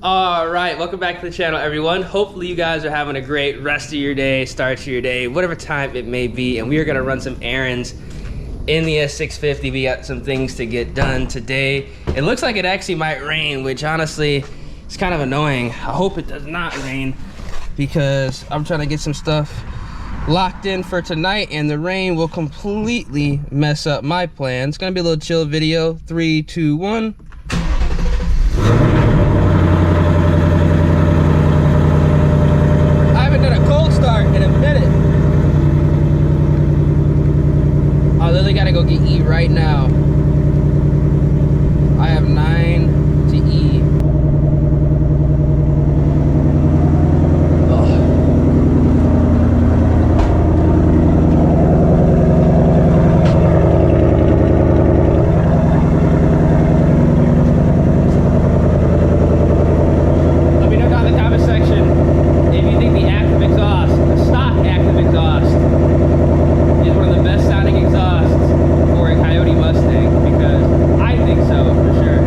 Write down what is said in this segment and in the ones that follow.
All right, welcome back to the channel, everyone. Hopefully you guys are having a great rest of your day, start to your day, whatever time it may be. And we are gonna run some errands in the S650. We got some things to get done today. It looks like it actually might rain, which honestly is kind of annoying. I hope it does not rain because I'm trying to get some stuff locked in for tonight and the rain will completely mess up my plan. It's gonna be a little chill video. 3, 2, 1. In a minute. I literally gotta go get E right now. I have 9 to E. Let me know down in the comment section if you think the active exhaust, stock active exhaust, is one of the best sounding exhausts for a Coyote Mustang, because I think so for sure.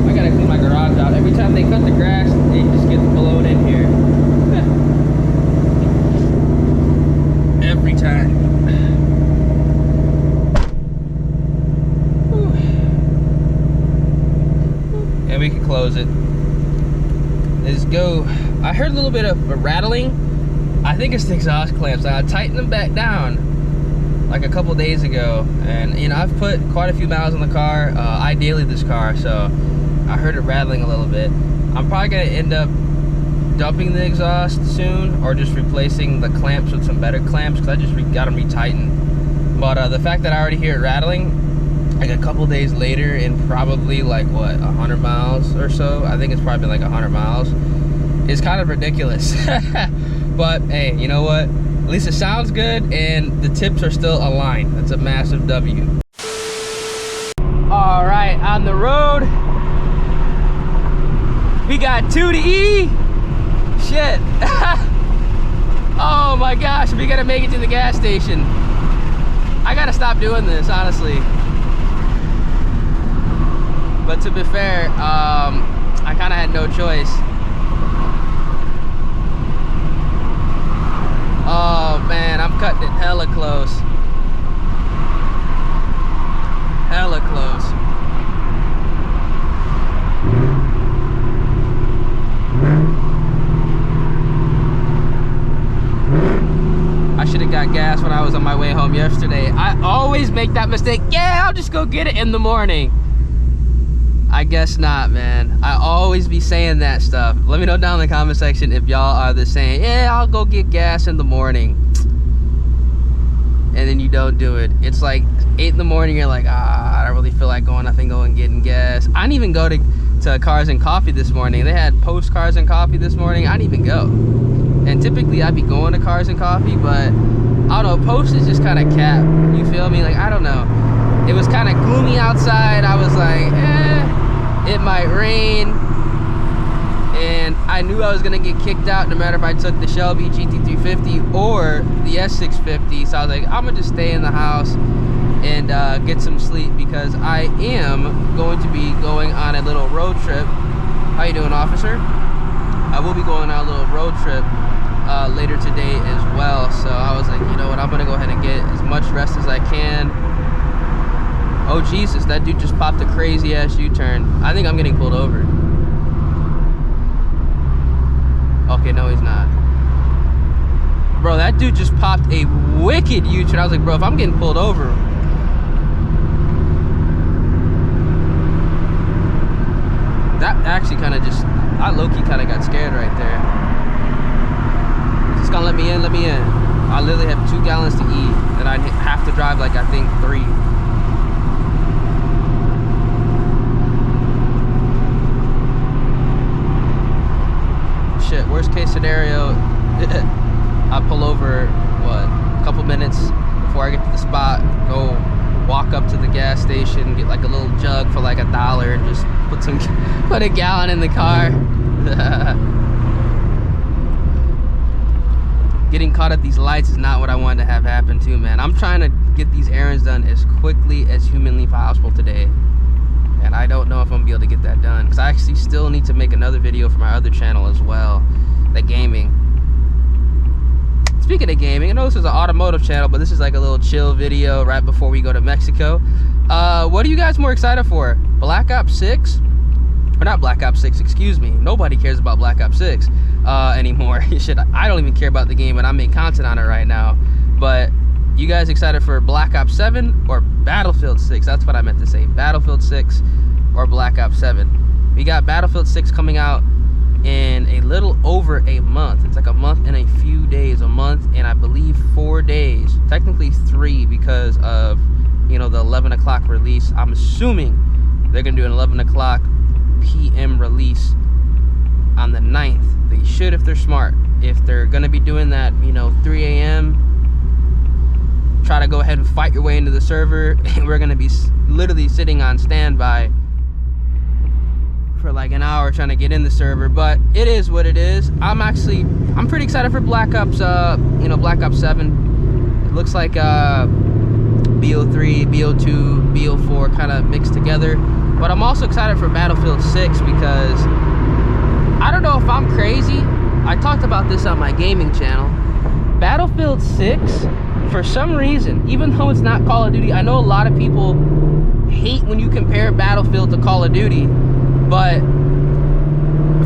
I gotta clean my garage out. Every time they cut the grass, it just gets blown in here. Every time. And we can close it. Let's go. I heard a little bit of a rattling. I think it's the exhaust clamps. I tightened them back down like a couple days ago, and you know, I've put quite a few miles on the car. I daily this car, so I heard it rattling a little bit. I'm probably gonna end up dumping the exhaust soon, or just replacing the clamps with some better clamps, because I just got them retightened. But the fact that I already hear it rattling like a couple days later, in probably like what, 100 miles or so, I think it's probably been like 100 miles, it's kind of ridiculous. But hey, you know what, at least it sounds good and the tips are still aligned. That's a massive W. All right, on the road we got 2 to E. Shit. Oh my gosh, we gotta make it to the gas station. I gotta stop doing this, honestly. But to be fair, I kind of had no choice. Oh man, I'm cutting it hella close. Hella close. I should have got gas when I was on my way home yesterday. I always make that mistake. Yeah, I'll just go get it in the morning. I guess not, man. I always be saying that stuff. Let me know down in the comment section if y'all are the same. Yeah, I'll go get gas in the morning. And then you don't do it. It's like 8 in the morning, you're like, I don't really feel like going and getting gas. I didn't even go to Cars and Coffee this morning. They had post Cars and Coffee this morning. I didn't even go. And typically I'd be going to Cars and Coffee, but I don't know, post is just kind of cap. You feel me? Like, I don't know. It was kind of gloomy outside. I was like, it might rain, and I knew I was gonna get kicked out no matter if I took the Shelby GT350 or the S650. So I was like, I'm gonna just stay in the house and get some sleep, because I am going to be going on a little road trip. How you doing, officer? I will be going on a little road trip later today as well. So I was like, you know what, I'm gonna go ahead and get as much rest as I can. Oh Jesus, that dude just popped a crazy ass U-turn. I think I'm getting pulled over. Okay, no he's not. Bro, that dude just popped a wicked U-turn. I was like, bro, if I'm getting pulled over. That actually kind of just, I low-key kind of got scared right there. Just gonna let me in, let me in. I literally have 2 gallons to eat, and I have to drive like, I think 3. Shit, worst case scenario, I pull over, what, a couple minutes before I get to the spot, go walk up to the gas station, get like a little jug for like $1 and just put a gallon in the car. Getting caught at these lights is not what I wanted to have happen too, man. I'm trying to get these errands done as quickly as humanly possible today. And I don't know if I'm gonna be able to get that done, because I actually still need to make another video for my other channel as well, the gaming. Speaking of gaming, I know this is an automotive channel, but this is like a little chill video right before we go to Mexico. What are you guys more excited for? Black Ops 6? Or not Black Ops 6, excuse me. Nobody cares about Black Ops 6 anymore. Shit, I don't even care about the game, and I make content on it right now. But you guys excited for Black Ops 7 or Battlefield 6? That's what I meant to say. Battlefield 6 or Black Ops 7. We got Battlefield 6 coming out in a little over a month. It's like a month and a few days. A month and I believe 4 days. Technically 3 because of, you know, the 11 o'clock release. I'm assuming they're going to do an 11 o'clock PM release on the 9th. They should if they're smart. If they're going to be doing that, you know, 3 a.m., try to go ahead and fight your way into the server, and we're gonna be literally sitting on standby for like an hour trying to get in the server. But it is what it is. I'm pretty excited for Black Ops, you know, Black Ops 7. It looks like BO3, BO2, BO4 kind of mixed together. But I'm also excited for Battlefield 6 because I don't know if I'm crazy. I talked about this on my gaming channel. Battlefield 6, for some reason, even though it's not Call of Duty, I know a lot of people hate when you compare Battlefield to Call of Duty, but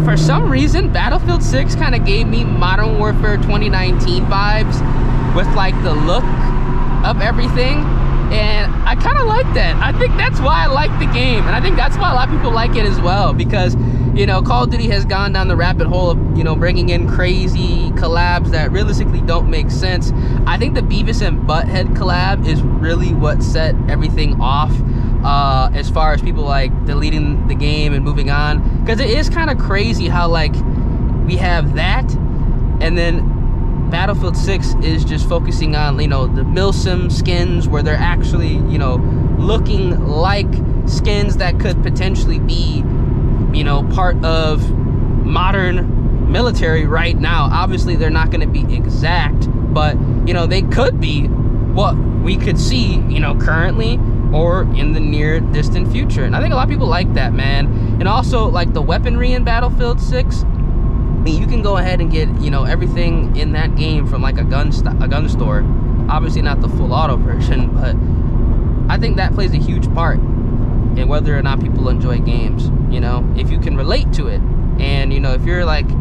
for some reason, Battlefield 6 kind of gave me Modern Warfare 2019 vibes with like the look of everything, and I kind of like that. I think that's why I like the game, and I think that's why a lot of people like it as well, because, you know, Call of Duty has gone down the rabbit hole of, you know, bringing in crazy collabs that realistically don't make sense. I think the Beavis and Butthead collab is really what set everything off as far as people like deleting the game and moving on, because it is kind of crazy how like we have that, and then Battlefield 6 is just focusing on, you know, the milsim skins where they're actually, you know, looking like skins that could potentially be, you know, part of modern military right now. Obviously they're not going to be exact, but, you know, they could be what we could see, you know, currently or in the near distant future. And I think a lot of people like that, man. And also like the weaponry in Battlefield 6, I mean, you can go ahead and get, you know, everything in that game from like a gun store. Obviously not the full auto version, but I think that plays a huge part in whether or not people enjoy games. You know, if you can relate to it, and, you know, if you're like a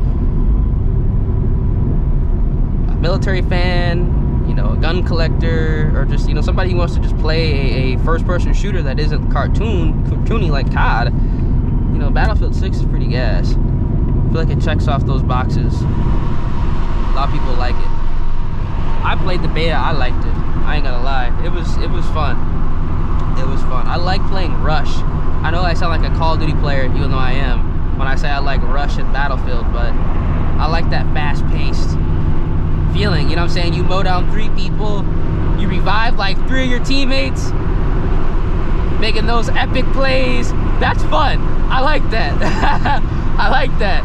military fan, you know, a gun collector, or just, you know, somebody who wants to just play a first-person shooter that isn't cartoony like COD, you know, Battlefield 6 is pretty gas. I feel like it checks off those boxes. A lot of people like it. I played the beta. I liked it. I ain't gonna lie. It was fun. It was fun. I like playing Rush. I know I sound like a Call of Duty player, even though I am, when I say I like Rush and Battlefield, but I like that fast-paced feeling, you know what I'm saying? You mow down 3 people, you revive like 3 of your teammates, making those epic plays. That's fun. I like that. I like that.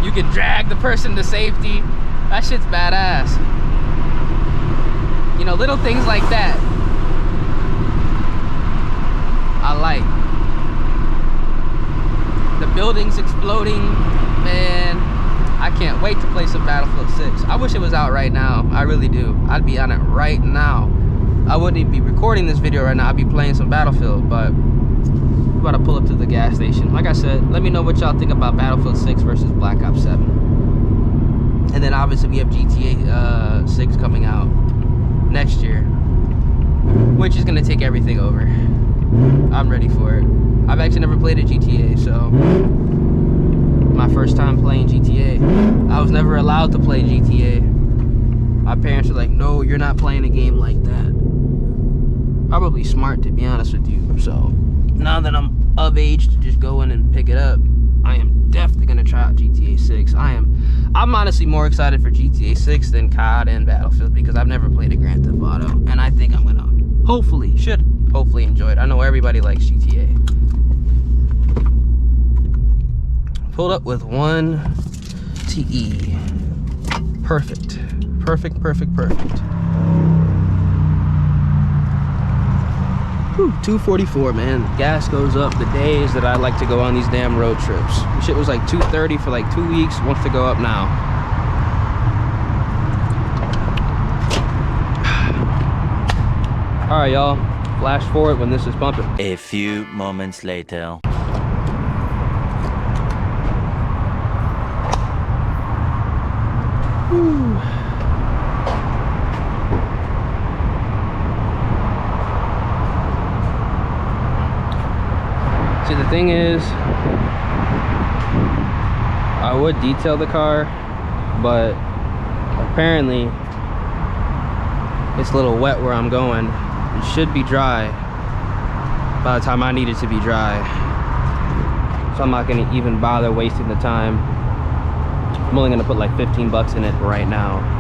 You can drag the person to safety. That shit's badass. You know, little things like that I like. The buildings exploding, man. I can't wait to play some Battlefield 6. I wish it was out right now. I really do. I'd be on it right now. I wouldn't even be recording this video right now. I'd be playing some Battlefield, but I'm about to pull up to the gas station. Like I said, let me know what y'all think about Battlefield 6 versus Black Ops 7. And then obviously we have GTA 6 coming out next year, which is going to take everything over. I'm ready for it. I've actually never played a GTA, so my first time playing GTA. I was never allowed to play GTA. My parents were like, no, you're not playing a game like that. Probably smart, to be honest with you. So now that I'm of age to just go in and pick it up, I am definitely gonna try out GTA 6. I'm honestly more excited for GTA 6 than COD and Battlefield, because I've never played a Grand Theft Auto, and I think I'm gonna hopefully enjoy it. I know everybody likes GTA. Pulled up with 1 TE. perfect. Perfect, perfect, perfect. Whew, 244, man. Gas goes up the days that I like to go on these damn road trips. Shit was like 230 for like 2 weeks. Wants to go up now. All right, y'all. Flash forward when this is pumping. A few moments later. Whew. See, the thing is, I would detail the car, but apparently it's a little wet where I'm going. It should be dry by the time I need it to be dry. So I'm not gonna even bother wasting the time. I'm only gonna put like 15 bucks in it right now.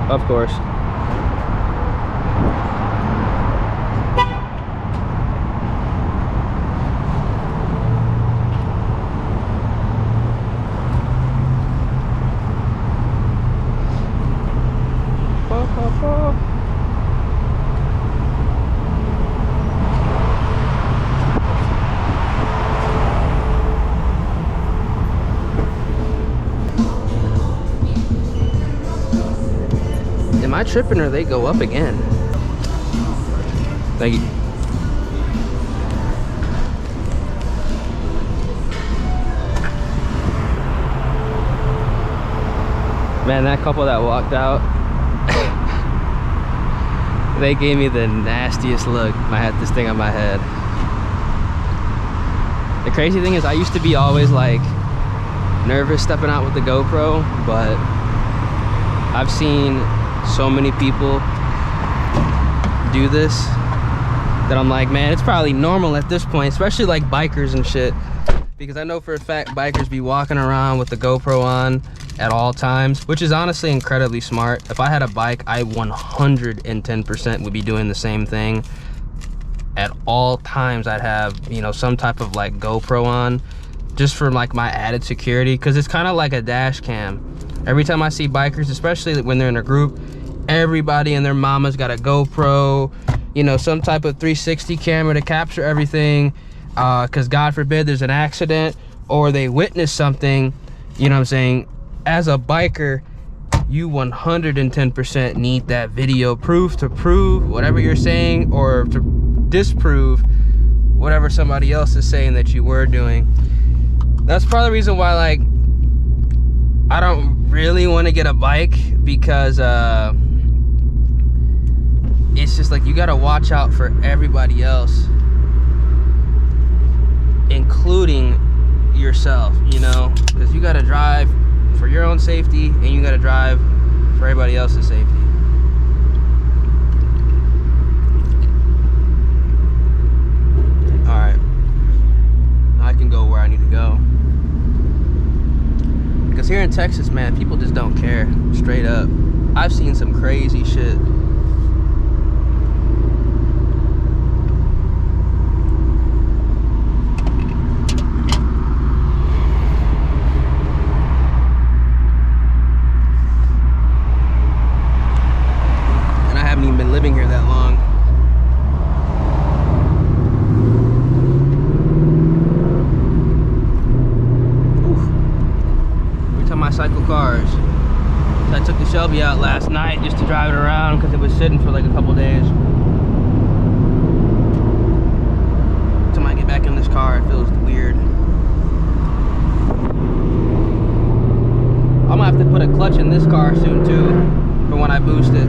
Of course. Am I tripping or they go up again? Thank you. Man, that couple that walked out, they gave me the nastiest look. I had this thing on my head. The crazy thing is I used to be always like nervous stepping out with the GoPro, but I've seen so many people do this that I'm like, man, it's probably normal at this point, especially like bikers and shit, because I know for a fact bikers be walking around with the GoPro on at all times, which is honestly incredibly smart. If I had a bike, I 110% would be doing the same thing. At all times I'd have, you know, some type of like GoPro on, just for like my added security, because it's kind of like a dash cam. Every time I see bikers, especially when they're in a group, everybody and their mama's got a GoPro, you know, some type of 360 camera to capture everything, because God forbid there's an accident or they witness something, you know what I'm saying? As a biker, you 110% need that video proof to prove whatever you're saying or to disprove whatever somebody else is saying that you were doing. That's part of the reason why, like, I don't really want to get a bike, because it's just like you gotta watch out for everybody else, including yourself, you know, because you gotta drive for your own safety and you gotta drive for everybody else's safety. All right, I can go where I need to go. Because here in Texas, man, people just don't care, straight up. I've seen some crazy shit. And I haven't even been living here that long. I cycle cars. So I took the Shelby out last night just to drive it around because it was sitting for like a couple days. Until I get back in this car, it feels weird. I'm gonna have to put a clutch in this car soon too, for when I boost it.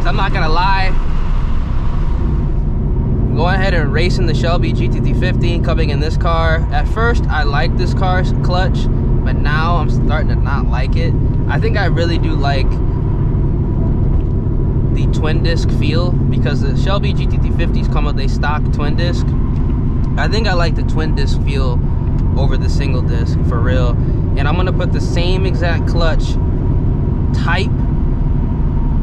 So I'm not gonna lie, going ahead and racing the Shelby GT350 coming in this car. At first, I liked this car's clutch, but now I'm starting to not like it. I think I really do like the twin disc feel, because the Shelby GT350s come with a stock twin disc. I think I like the twin disc feel over the single disc for real. And I'm gonna put the same exact clutch type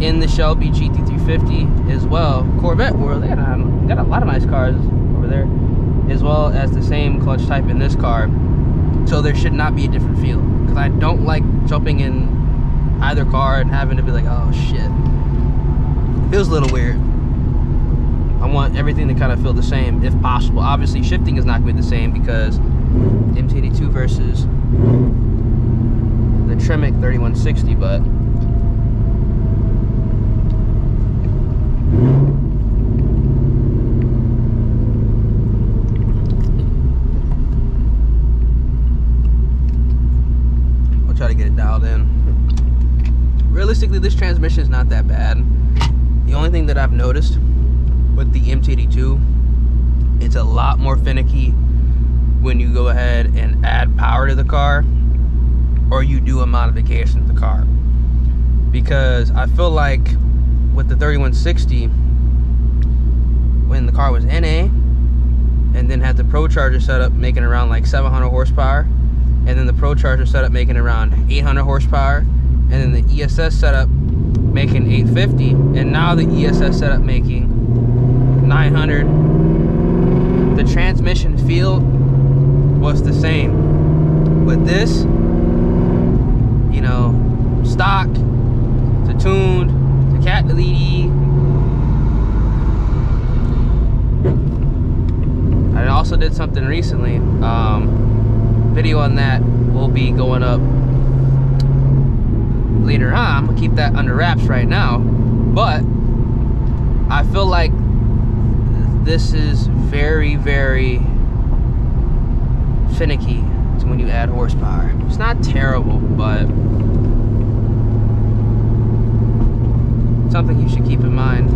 in the Shelby GT350 as well. Corvette world, they got a lot of nice cars over there, as well as the same clutch type in this car. So there should not be a different feel, because I don't like jumping in either car and having to be like, oh shit. Feels a little weird. I want everything to kind of feel the same if possible. Obviously shifting is not going to be the same because MT82 versus the Tremec 3160, but I'll try to get it dialed in. Realistically, this transmission is not that bad. The only thing that I've noticed with the MT82, it's a lot more finicky when you go ahead and add power to the car or you do a modification to the car. Because I feel like with the 3160, when the car was NA and then had the Pro Charger set up making around like 700 horsepower, and then the Pro Charger set up making around 800 horsepower, and then the ESS setup making 850, and now the ESS setup making 900. The transmission feel was the same. With this, you know, stock to tuned to cat to lead. I also did something recently. Video on that will be going up later on. I'm gonna keep that under wraps right now, but I feel like this is very, very finicky to when you add horsepower. It's not terrible, but something you should keep in mind.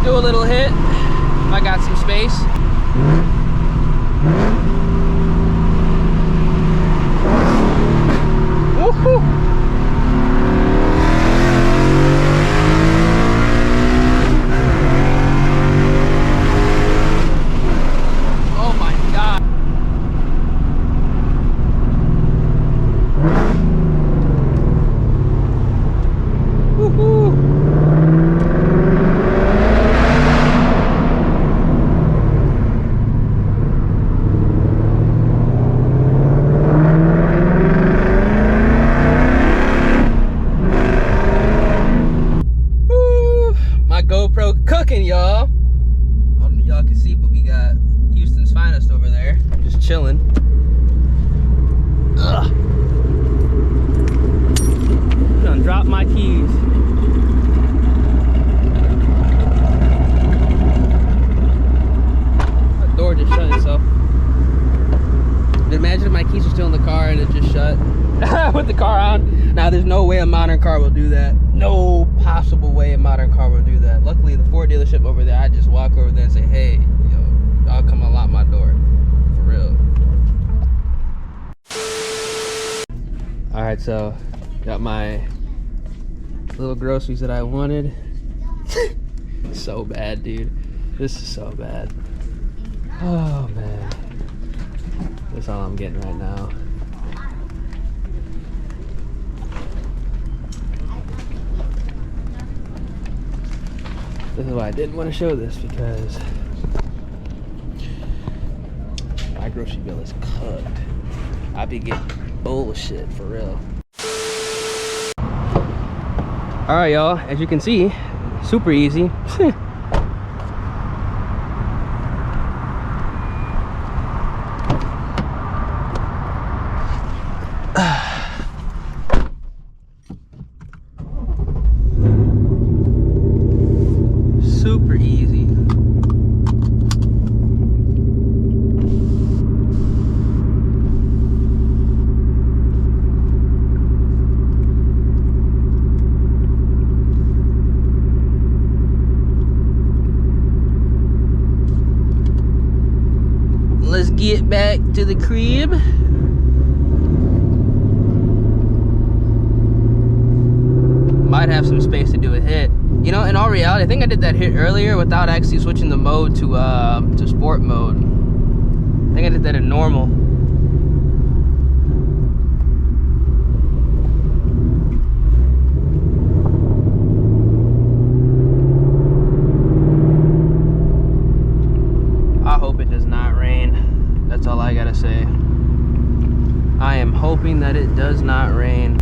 Do a little hit if I got some space. Woohoo! Y'all, I don't know if y'all can see, but we got Houston's finest over there just chilling. Ugh. Done dropped my keys. The door just shut itself. Imagine if my keys are still in the car and it just shut with the car on. Now there's no way a modern car will do that. No possible way a modern car will do that. Luckily the Ford dealership over there, I just walk over there and say, hey, yo, y'all come unlock my door. For real. Alright, so got my little groceries that I wanted. So bad, dude. This is so bad. Oh man. That's all I'm getting right now. This is why I didn't want to show this, because my grocery bill is cooked. I be getting bullshit for real. Alright y'all, as you can see, super easy. Super easy. Let's get back to the crib. I'd have some space to do a hit. You know, in all reality, I think I did that hit earlier without actually switching the mode to sport mode. I think I did that in normal. I hope it does not rain. That's all I gotta say. I am hoping that it does not rain.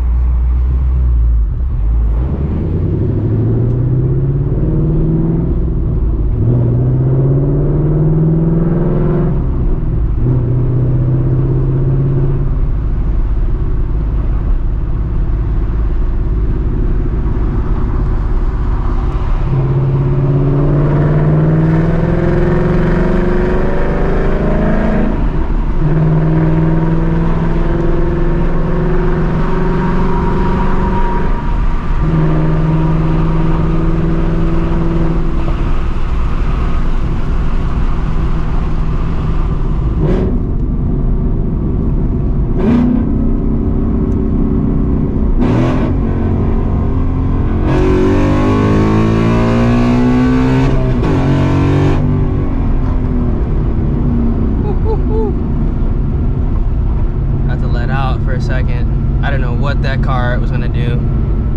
That car was gonna do.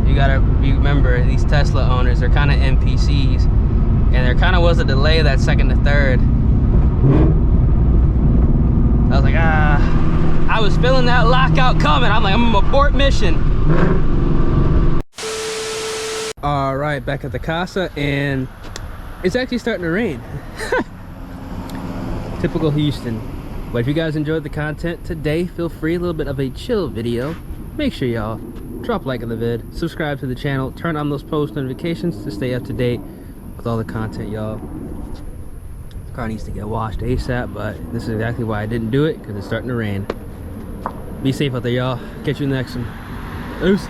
You remember, these Tesla owners, they're kind of NPCs, and there kind of was a delay that second to third. I was like, I was feeling that lockout coming. I'm like, I'm gonna abort mission. All right, back at the casa, and it's actually starting to rain. Typical Houston. But if you guys enjoyed the content today, feel free, a little bit of a chill video. Make sure y'all drop a like on the vid, subscribe to the channel, turn on those post notifications to stay up to date with all the content, y'all. The car needs to get washed ASAP, but this is exactly why I didn't do it, because it's starting to rain. Be safe out there, y'all. Catch you in the next one. Deuces.